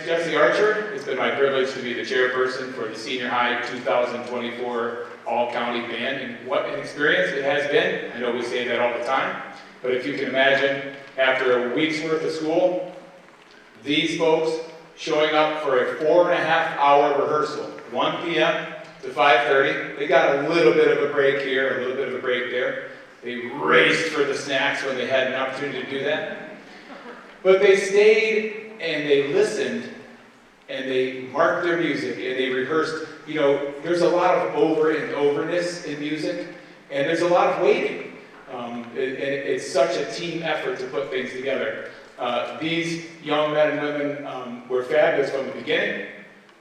Jesse Archer. It's been my privilege to be the chairperson for the Senior High 2024 All-County Band, and what an experience it has been. I know we say that all the time, but if you can imagine, after a week's worth of school, these folks showing up for a 4.5-hour rehearsal, 1 p.m. to 5:30. They got a little bit of a break here, a little bit of a break there. They raced for the snacks when they had an opportunity to do that. But they stayed and they listened and they marked their music and they rehearsed. You know, there's a lot of over and overness in music, and there's a lot of waiting. It's such a team effort to put things together. These young men and women were fabulous from the beginning,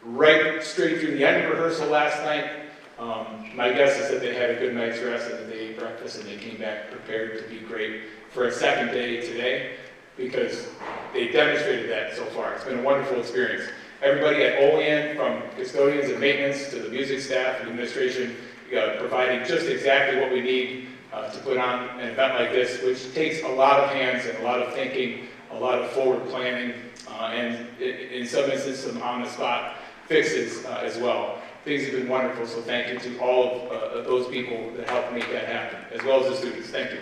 right straight through the end of rehearsal last night. My guess is that they had a good night's rest and that they ate breakfast and they came back prepared to be great for a second day today, because they demonstrated that so far. It's been a wonderful experience. Everybody at Olean, from custodians and maintenance to the music staff and administration, providing just exactly what we need to put on an event like this, which takes a lot of hands and a lot of thinking, a lot of forward planning, and in some instances, some on-the-spot fixes as well. Things have been wonderful, so thank you to all of those people that helped make that happen, as well as the students. Thank you.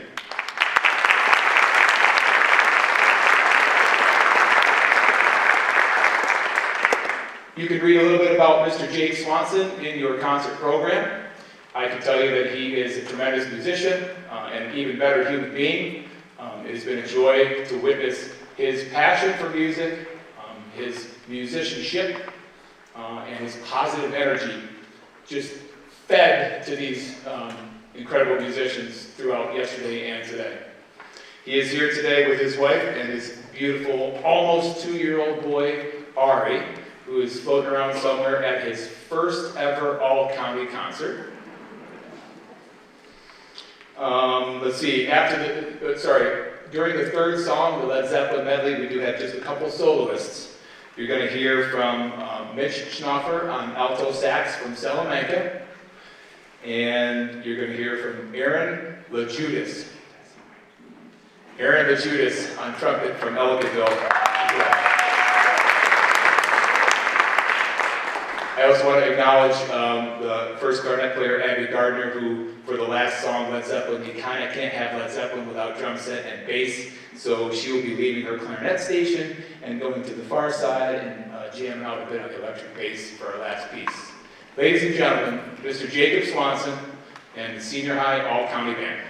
You can read a little bit about Mr. Jake Swanson in your concert program. I can tell you that he is a tremendous musician and an even better human being. It has been a joy to witness his passion for music, his musicianship, and his positive energy just fed to these incredible musicians throughout yesterday and today. He is here today with his wife and his beautiful, almost 2-year-old boy, Ari, who is floating around somewhere at his first ever all-county concert. Let's see, during the third song, the Led Zeppelin medley, we do have just a couple soloists. You're going to hear from Mitch Schnoffer on alto sax from Salamanca, and you're going to hear from Aaron LaJudas. Aaron LaJudas on trumpet from Ellicottville. I also want to acknowledge the first clarinet player, Abby Gardner, who, for the last song, Led Zeppelin, you kind of can't have Led Zeppelin without drum set and bass, so she will be leaving her clarinet station and going to the far side and jamming out a bit of electric bass for our last piece. Ladies and gentlemen, Mr. Jacob Swanson and the Senior High All-County Band.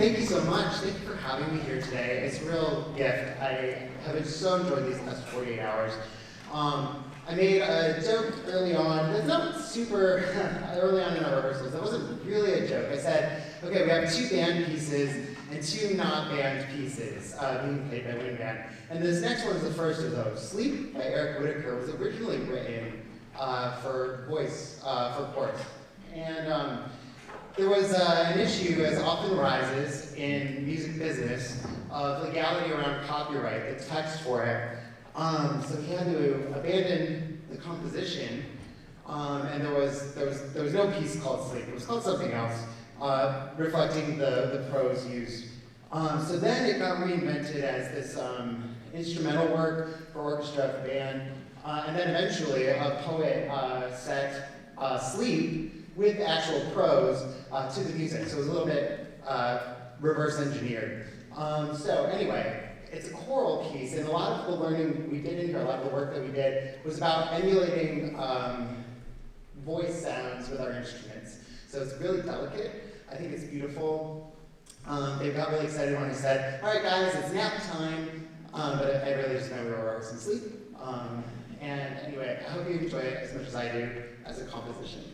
Thank you so much. Thank you for having me here today. It's a real gift. I have so enjoyed these last 48 hours. I made a joke early on, that's not super early on in our rehearsals. That wasn't really a joke. I said, okay, we have 2 band pieces and 2 not band pieces being played by wind band. And this next one is the first of those. Sleep by Eric Whitaker was originally written for voice, for chorus. And there was an issue, as often arises in music business, of legality around copyright, the text for it. So he had to abandon the composition, and there was no piece called Sleep. It was called something else, reflecting the prose used. So then it got reinvented as this instrumental work for orchestra, for band, and then eventually a poet set Sleep with actual prose to the music. So it was a little bit reverse engineered. So anyway, it's a choral piece, and a lot of the learning we did in here, a lot of the work that we did, was about emulating voice sounds with our instruments. So it's really delicate. I think it's beautiful. They got really excited when I said, all right guys, it's nap time, but I really just meant we were rehearsing Sleep. And anyway, I hope you enjoy it as much as I do as a composition.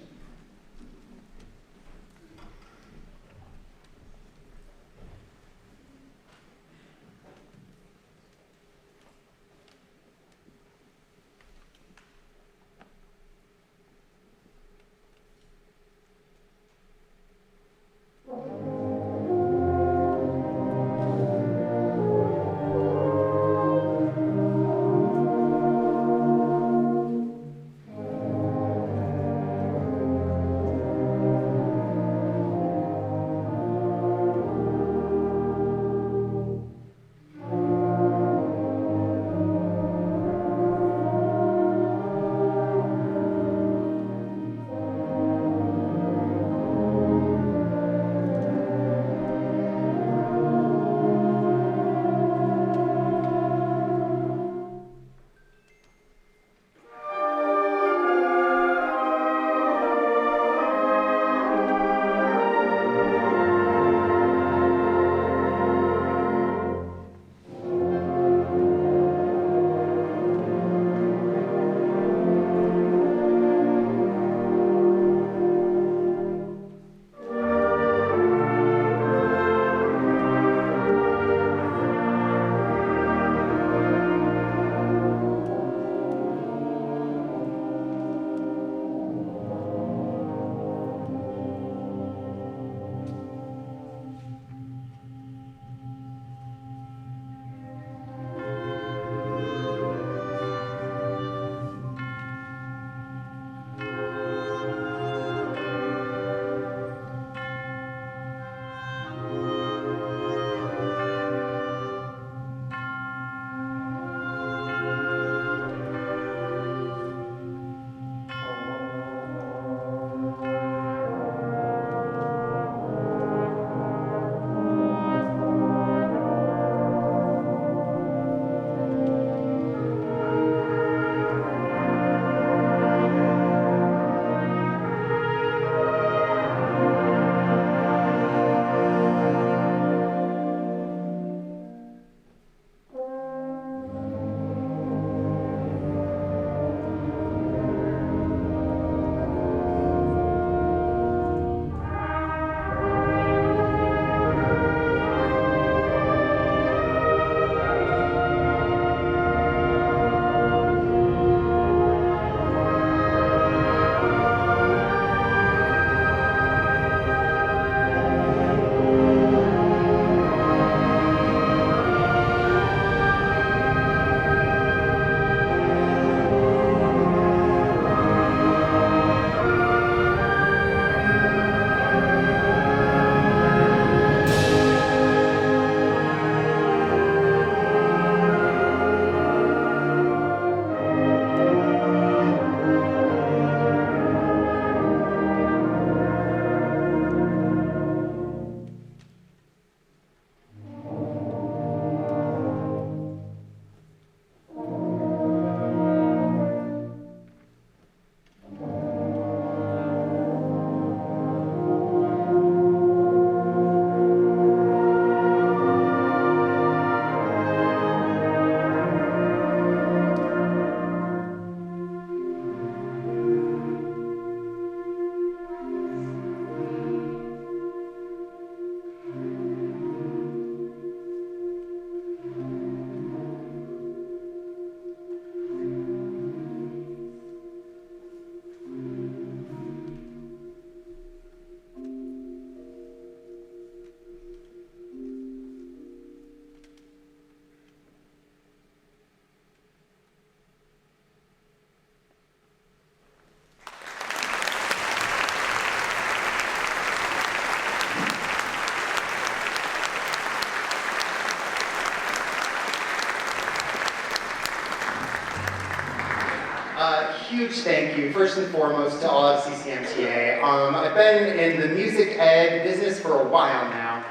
Huge thank you, first and foremost, to all of CCMTA. I've been in the music ed business for a while now.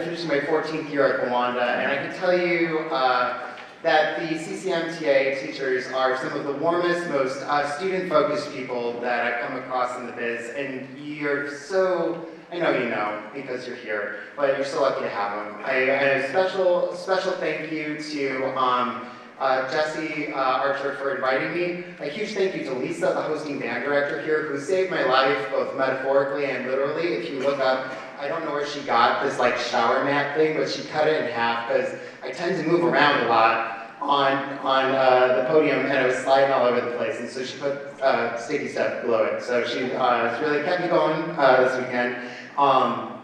Finishing my 14th year at Rwanda, and I can tell you that the CCMTA teachers are some of the warmest, most student-focused people that I've come across in the biz, and you're so, I know you know because you're here, but you're so lucky to have them. A special thank you to Jesse Archer for inviting me. A huge thank you to Lisa, the hosting band director here, who saved my life both metaphorically and literally. If you look up, I don't know where she got this like shower mat thing, but she cut it in half because I tend to move around a lot on the podium and I was sliding all over the place, and so she put sticky stuff below it. So she really kept me going this weekend. All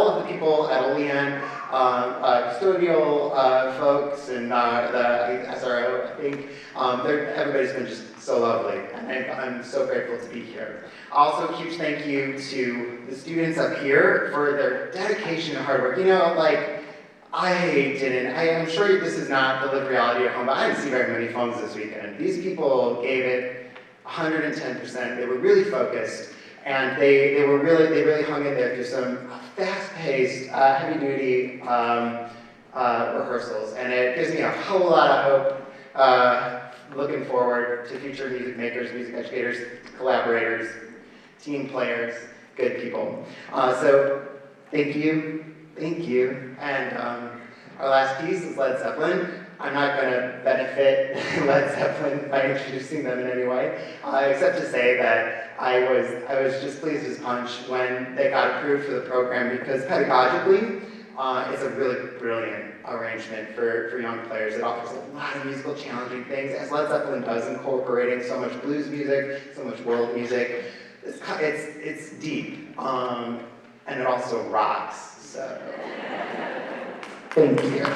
of the people at Olean, custodial folks and the SRO, I think, everybody's been just so lovely, and I'm so grateful to be here. Also, a huge thank you to the students up here for their dedication and hard work. You know, like, I'm sure this is not the lived reality at home, but I didn't see very many phones this weekend. These people gave it 110%. They were really focused. And they really hung in there through some fast-paced, heavy-duty rehearsals, and it gives me a whole lot of hope looking forward to future music makers, music educators, collaborators, team players, good people. So thank you, and our last piece is Led Zeppelin. I'm not going to benefit Led Zeppelin by introducing them in any way, except to say that I was just pleased as punch when they got approved for the program, because pedagogically, it's a really brilliant arrangement for young players. It offers a lot of musical challenging things, as Led Zeppelin does, incorporating so much blues music, so much world music. It's deep, and it also rocks. So, thank you.